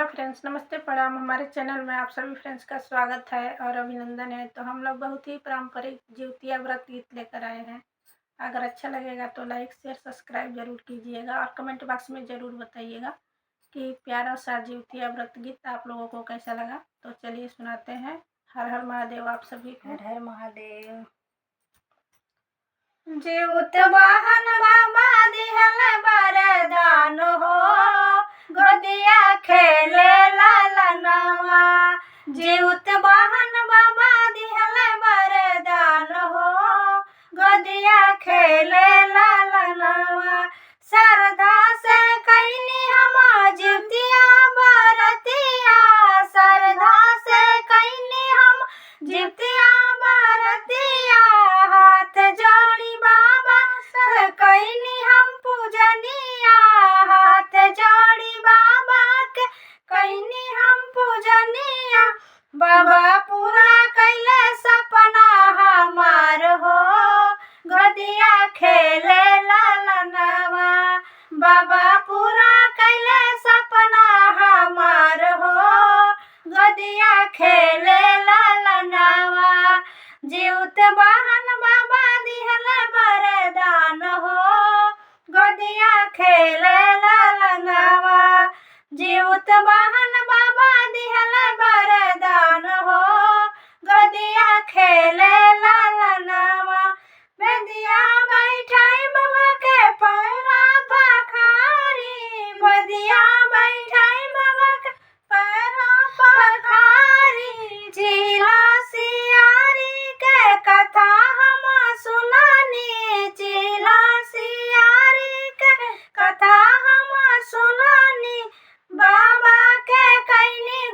Hello friends, नमस्ते प्रणाम। हमारे चैनल में आप सभी फ्रेंड्स का स्वागत है और अभिनंदन है। तो हम लोग बहुत ही पारंपरिक जिउतिया व्रत गीत लेकर आए हैं। अगर अच्छा लगेगा तो लाइक शेयर सब्सक्राइब जरूर कीजिएगा और कमेंट बॉक्स में ज़रूर बताइएगा कि प्यारा सा जिउतिया व्रत गीत आप लोगों को कैसा लगा। तो चलिए सुनाते हैं। हर हर महादेव आप सभी को। हर हर महादेव। जीउत वाहन बाबा दिहल वरदान हो, गोदिया खेले लालनवा। जीउत वाहन बाबा दिहल वरदान हो, गोदिया खेले लालनवा। श्रद्धा से कैनी हम जिउतिया बरतिया, श्रद्धा से कैनी हम जिउतिया बरतिया। हाथ जोड़ी बाबा से कैनी हम पूजनिया, हाथ जोड़ी बाबा के कैनी हम पूजनिया। बाबा पूरा कैले सपना हमार हो, गोदिया खेले लालनवा। बाबा पूरा कैले सपना हमार हो, गोदिया खेले लालनवा। जीउत वाहन बाबा दिहल वरदान हो, गोदिया खेले लालनवा। जीउत वाहन बाबा दिहल वरदान हो, गोदिया खेले लालनवा। बेदिया बैठाई बाबा के पैरा पखारी, बेदिया बैठाई बाबा के पैरा पखारी। जिला सियारी के कथा हम सुनानी, जिला सियारी के कथा हम सुनानी। बाबा के कैनी